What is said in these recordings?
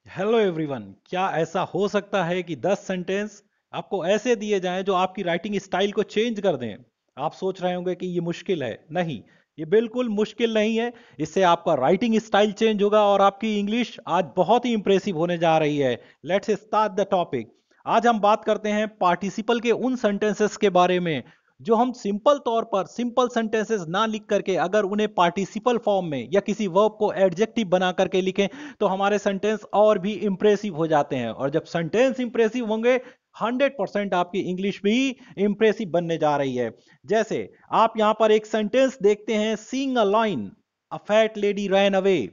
Hello everyone. क्या ऐसा हो सकता है कि 10 सेंटेंस आपको ऐसे दिए जाएं जो आपकी राइटिंग स्टाइल को चेंज कर दें? आप सोच रहे होंगे कि ये मुश्किल है। नहीं, ये बिल्कुल मुश्किल नहीं है। इससे आपका राइटिंग स्टाइल चेंज होगा और आपकी इंग्लिश आज बहुत ही इंप्रेसिव होने जा रही है। Let's start the topic. आज हम बात करते हैं पार्टिसिपल के उन सेंटेंसेस के बारे में जो हम सिंपल तौर पर सिंपल सेंटेंसेस ना लिख करके अगर उन्हें पार्टिसिपल फॉर्म में या किसी वर्ब को एडजेक्टिव बना करके लिखें तो हमारे सेंटेंस और भी इंप्रेसिव हो जाते हैं। और जब सेंटेंस इंप्रेसिव होंगे 100% आपकी इंग्लिश भी इंप्रेसिव बनने जा रही है। जैसे आप यहां पर एक सेंटेंस देखते हैं, seeing a line, a fat lady ran away.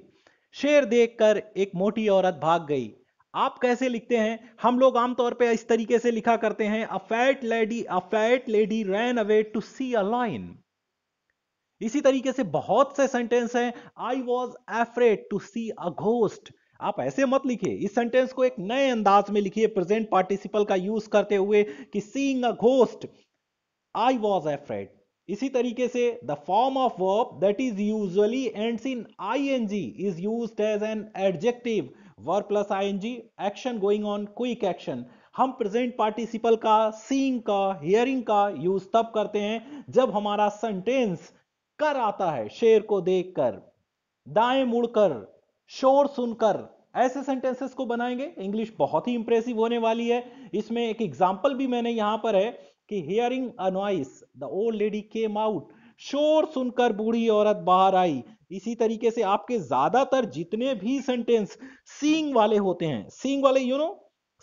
शेर देखकर एक मोटी औरत भाग गई। आप कैसे लिखते हैं? हम लोग आमतौर पे इस तरीके से लिखा करते हैं, a fat lady ran away to see a line. इसी तरीके से बहुत से सेंटेंस हैं, I was afraid to see a ghost. आप ऐसे मत लिखिए, इस सेंटेंस को एक नए अंदाज में लिखिए प्रेजेंट पार्टिसिपल का यूज करते हुए कि seeing a ghost, I was afraid. इसी तरीके से the form of verb that is usually ends in I N G is used as an adjective. Verb plus I N G, action going on, quick action. हम present participle का, seeing का, hearing का use तब करते हैं जब हमारा सेंटेंस कर आता है, शेर को देखकर, दाएं मुड़कर, शोर सुनकर। ऐसे सेंटेंसेस को बनाएंगे, इंग्लिश बहुत ही इंप्रेसिव होने वाली है। इसमें एक एग्जांपल भी मैंने यहां पर है कि hearing a noise the old lady came out. शोर सुनकर बूढ़ी औरत बाहर आई। इसी तरीके से आपके ज्यादातर जितने भी सेंटेंस सीइंग वाले होते हैं, सीइंग वाले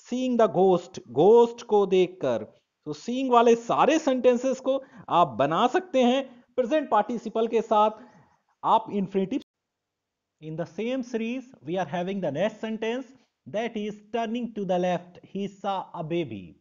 सीइंग द घोस्ट, घोस्ट को देखकर, तो सीइंग वाले सारे सेंटेंसेस को आप बना सकते हैं प्रेजेंट पार्टिसिपल के साथ। आप infinitive. In the same series, we are having the next sentence, that is turning to the left, he saw a baby.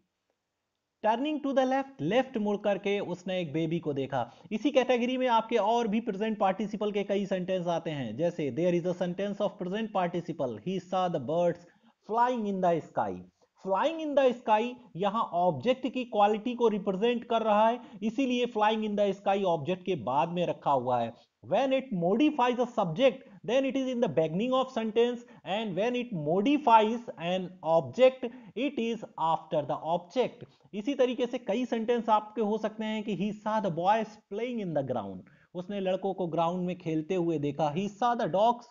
Turning to the left, left मुड़ करके उसने एक बेबी को देखा। इसी कैटेगरी में आपके और भी प्रेजेंट पार्टिसिपल के कई सेंटेंस आते हैं। जैसे there is a sentence of present participle, he saw the birds flying in the sky. Flying in the sky यहां ऑब्जेक्ट की क्वालिटी को रिप्रेजेंट कर रहा है, इसीलिए flying in the sky object के बाद में रखा हुआ है। when it modifies a subject, then it is in the beginning of sentence, and when it modifies an object, it is after the object. इसी तरीके से कई सेंटेंस आपके हो सकते हैं कि he saw the boys playing in the ground, उसने लड़कों को ग्राउंड में खेलते हुए देखा। he saw the dogs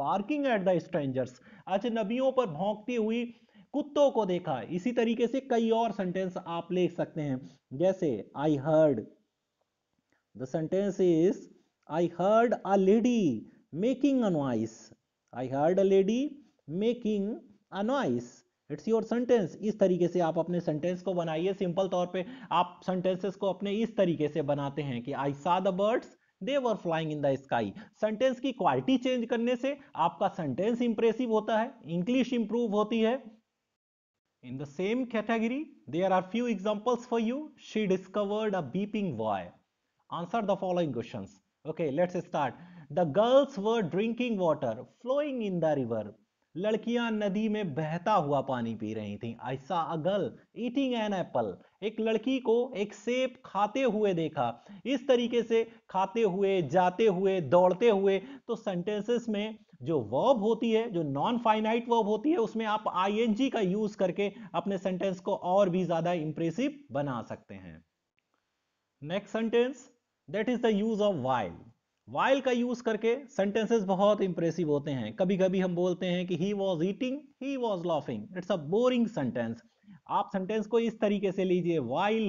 barking at the strangers, अजनबियों पर भौंकती हुई कुत्तों को देखा। इसी तरीके से कई और सेंटेंस आप ले सकते हैं। जैसे I heard, the sentence is I heard a lady making a noise. I heard a lady making a noise. It's your sentence. इस तरीके से आप अपने सेंटेंस को बनाइए। सिंपल तौर पे आप सेंटेंसेस को अपने इस तरीके से बनाते हैं कि आई saw the birds, they were flying in the sky। Sentence की क्वालिटी चेंज करने से आपका सेंटेंस इंप्रेसिव होता है, इंग्लिश इंप्रूव होती है। In the same category, there are few examples for you. She discovered a beeping boy. Answer the following questions. Okay, let's start. The girls were drinking water flowing in the river. लड़कियां नदी में बहता हुआ पानी P रही थीं। I saw a girl eating an apple. एक लड़की को एक सेब खाते हुए देखा। इस तरीके से खाते हुए, जाते हुए, दौड़ते हुए, तो सेंटेंसेस में जो वर्ब होती है, जो नॉन फाइनाइट वर्ब होती है, उसमें आप आईएनजी का यूज करके अपने सेंटेंस को और भी ज्यादा इंप्रेसिव बना सकते हैं। Next sentence, that is the use of while. While का यूज करके सेंटेंसेस बहुत इंप्रेसिव होते हैं। कभी कभी हम बोलते हैं कि he was eating, he was laughing. It's a boring sentence. आप सेंटेंस को इस तरीके से लीजिए, while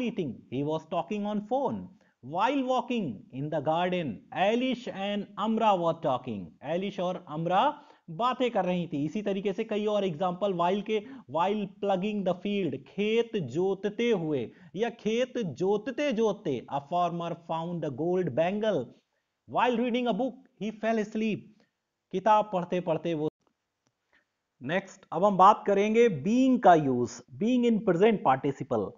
eating he was talking on phone. While walking in the garden, Alice and Amra were talking. Alice और अमरा बातें कर रही थी। इसी तरीके से कई और एग्जाम्पल वाइल के। वाइल प्लगिंग द फील्ड, खेत जोतते हुए या खेत जोतते जोतते, a farmer found the gold bangle. While reading a book he fail asleep, किताब पढ़ते पढ़ते वो। नेक्स्ट, अब हम बात करेंगे बीइंग का use. Being in present participle,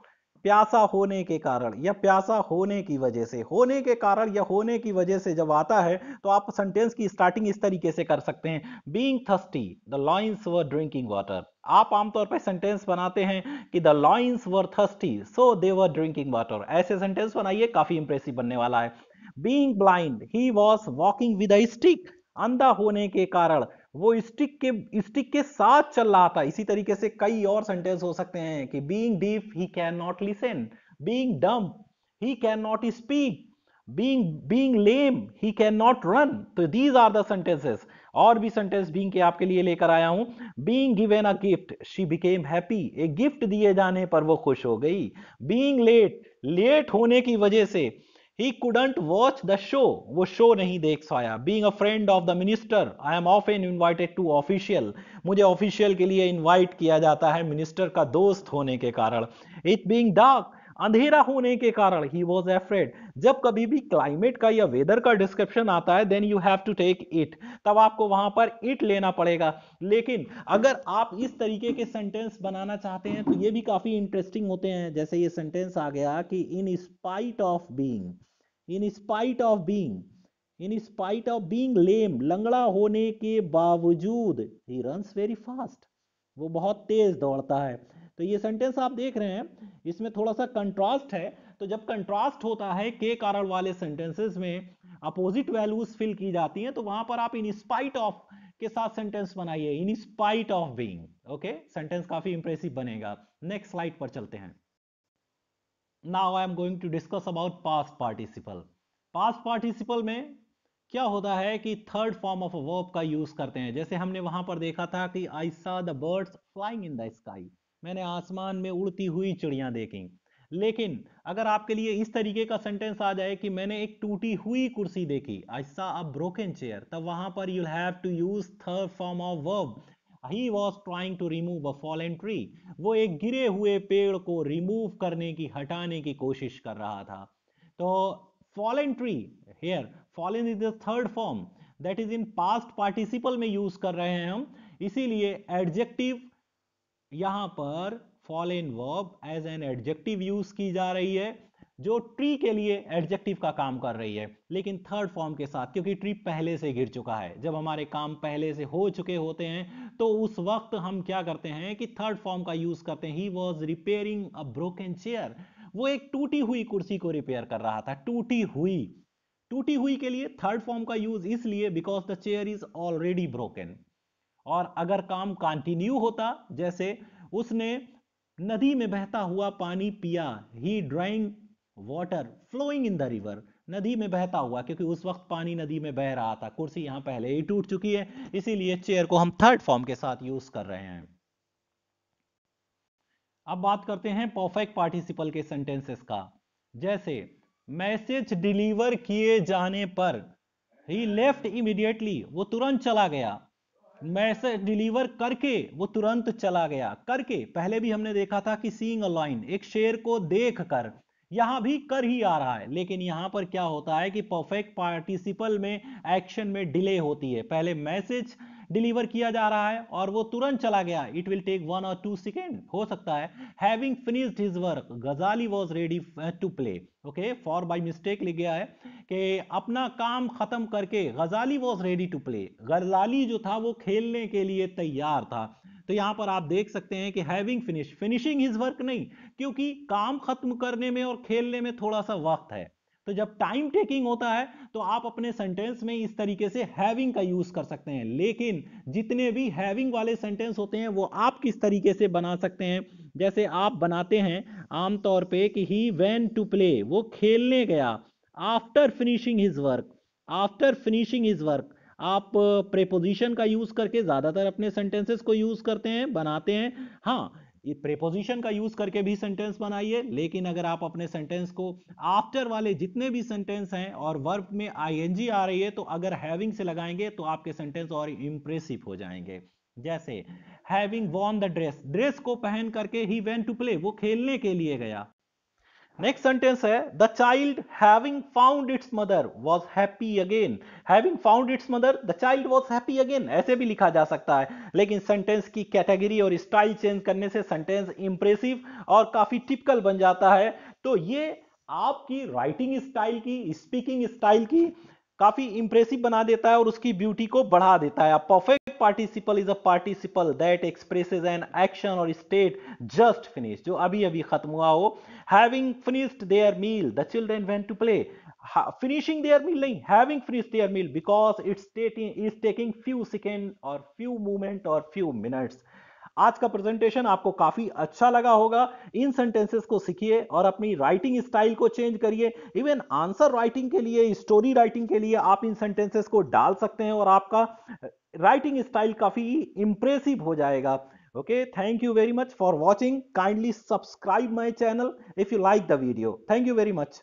प्यासा होने के कारण या प्यासा होने की वजह से। होने के कारण या होने की वजह से जब आता है तो आप सेंटेंस की स्टार्टिंग इस तरीके से कर सकते हैं, being thirsty the lions were drinking water. आप आमतौर पर सेंटेंस बनाते हैं कि the lions were thirsty so they were drinking water. ऐसे सेंटेंस बनाइए, काफी इंप्रेसिव बनने वाला है। Being blind he was walking with a stick, अंधा होने के कारण वो स्टिक के साथ चल रहा था। इसी तरीके से कई और सेंटेंस हो सकते हैं कि being deaf he can not listen, being dumb he can not speak, being lame he can not run. तो दीज आर द सेंटेंसेस। और भी सेंटेंस बीइंग के आपके लिए लेकर आया हूं। Being given a gift she became happy, एक गिफ्ट दिए जाने पर वो खुश हो गई। बीइंग लेट, लेट होने की वजह से ही कुडंट वॉच द शो, वो शो नहीं देख पाया। Being a friend of the minister I am often invited to official, मुझे ऑफिशियल के लिए इनवाइट किया जाता है मिनिस्टर का दोस्त होने के कारण। इट बीइंग डार्क, अंधेरा होने के कारण ही वॉज एफ्रेड। जब कभी भी क्लाइमेट का या वेदर का डिस्क्रिप्शन आता है then you have to take it, तब आपको वहां पर इट लेना पड़ेगा। लेकिन अगर आप इस तरीके के सेंटेंस बनाना चाहते हैं तो ये भी काफी इंटरेस्टिंग होते हैं। जैसे ये सेंटेंस आ गया कि in spite of being, in spite of being, in spite of being lame, लंगड़ा होने के बावजूद ही रन्स वेरी फास्ट, वो बहुत तेज दौड़ता है। तो ये सेंटेंस आप देख रहे हैं इसमें थोड़ा सा कंट्रास्ट है। तो जब कंट्रास्ट होता है के कारण वाले सेंटेंसेस में अपोजिट वैल्यूज फिल की जाती हैं, तो वहां पर आप इन स्पाइट ऑफ के साथ सेंटेंस बनाइए, in spite of being. Okay, sentence काफी इंप्रेसिव बनेगा। नेक्स्ट स्लाइड पर चलते हैं। Now I am going to discuss about past participle. Past participle में क्या होता है कि थर्ड फॉर्म ऑफ वर्ब का यूज करते हैं। जैसे हमने वहां पर देखा था कि आई सा the birds flying in the sky, मैंने आसमान में उड़ती हुई चिड़ियां देखी। लेकिन अगर आपके लिए इस तरीके का सेंटेंस आ जाए कि मैंने एक टूटी हुई कुर्सी देखी, आई सा अ ब्रोकन चेयर, तब वहां पर you have to use third form of verb. He was trying to remove a fallen tree, वो एक गिरे हुए पेड़ को रिमूव करने की, हटाने की कोशिश कर रहा था। तो fallen tree here, fallen is the third form that is in past participle में यूज कर रहे हैं हम, इसीलिए एडजेक्टिव यहां पर fallen verb as an adjective use की जा रही है, जो ट्री के लिए एडजेक्टिव का काम कर रही है, लेकिन थर्ड फॉर्म के साथ, क्योंकि ट्री पहले से गिर चुका है। जब हमारे काम पहले से हो चुके होते हैं तो उस वक्त हम क्या करते हैं कि थर्ड फॉर्म का यूज करते हैं। He was repairing a broken chair, वो एक टूटी हुई कुर्सी को रिपेयर कर रहा था। टूटी हुई, टूटी हुई के लिए थर्ड फॉर्म का यूज इसलिए because the chair is already broken. और अगर काम कंटिन्यू होता, जैसे उसने नदी में बहता हुआ पानी पिया, he drawing water flowing in the river, नदी में बहता हुआ, क्योंकि उस वक्त पानी नदी में बह रहा था। कुर्सी यहां पहले ही टूट चुकी है, इसीलिए चेयर को हम थर्ड फॉर्म के साथ यूज कर रहे हैं। अब बात करते हैं परफेक्ट पार्टिसिपल के सेंटेंसेस का। जैसे मैसेज डिलीवर किए जाने पर, ही लेफ्ट इमीडिएटली, वो तुरंत चला गया। मैसेज डिलीवर करके वो तुरंत चला गया। करके पहले भी हमने देखा था कि सीइंग अ लाइन, एक शेर को देख कर, यहां भी कर ही आ रहा है। लेकिन यहां पर क्या होता है कि परफेक्ट पार्टिसिपल में एक्शन में डिले होती है। पहले मैसेज डिलीवर किया जा रहा है और वो तुरंत चला गया, इट विल टेक 1 और 2 सेकेंड हो सकता है। Having finished his work, Ghazali was ready to play. Okay, for by mistake लिख गया है कि अपना काम खत्म करके गजाली वॉज रेडी टू प्ले, गजाली जो था वो खेलने के लिए तैयार था। तो यहां पर आप देख सकते हैं कि having finish, finishing his work नहीं, क्योंकि काम खत्म करने में और खेलने में थोड़ा सा वक्त है। तो जब टाइम टेकिंग होता है तो आप अपने सेंटेंस में इस तरीके से हैविंग का यूज कर सकते हैं। लेकिन जितने भी हैविंग वाले सेंटेंस होते हैं वो आप किस तरीके से बना सकते हैं, जैसे आप बनाते हैं आमतौर पे कि ही वेंट टू प्ले, वो खेलने गया। After finishing his work, after finishing his work, आप प्रेपोजिशन का यूज करके ज्यादातर अपने सेंटेंसेस को यूज करते हैं, बनाते हैं। हाँ, ये प्रेपोजिशन का यूज करके भी सेंटेंस बनाइए, लेकिन अगर आप अपने सेंटेंस को आफ्टर वाले जितने भी सेंटेंस हैं और वर्ब में आईएनजी आ रही है, तो अगर हैविंग से लगाएंगे तो आपके सेंटेंस और इंप्रेसिव हो जाएंगे। जैसे having won the dress, dress को पहन करके ही वेंट टू प्ले, वो खेलने के लिए गया। नेक्स्ट सेंटेंस है the child having found it's mother was happy again. Having found it's mother the child was happy again, ऐसे भी लिखा जा सकता है। लेकिन सेंटेंस की कैटेगरी और स्टाइल चेंज करने से सेंटेंस इंप्रेसिव और काफी टिपिकल बन जाता है। तो ये आपकी राइटिंग स्टाइल की, स्पीकिंग स्टाइल की काफी इंप्रेसिव बना देता है और उसकी ब्यूटी को बढ़ा देता है। Perfect participle is a participle that expresses an action और स्टेट जस्ट फिनिश, जो अभी अभी खत्म हुआ हो। Having finished their meal the children went to play, finishing their meal नहीं, having finish their meal, because it's taking few second और few moment और फ्यू मिनट्स। आज का प्रेजेंटेशन आपको काफी अच्छा लगा होगा। इन सेंटेंसेस को सीखिए और अपनी राइटिंग स्टाइल को चेंज करिए। इवन आंसर राइटिंग के लिए, स्टोरी राइटिंग के लिए आप इन सेंटेंसेस को डाल सकते हैं और आपका राइटिंग स्टाइल काफी इंप्रेसिव हो जाएगा। Okay, thank you very much for watching. Kindly subscribe my channel if you like the video. Thank you very much.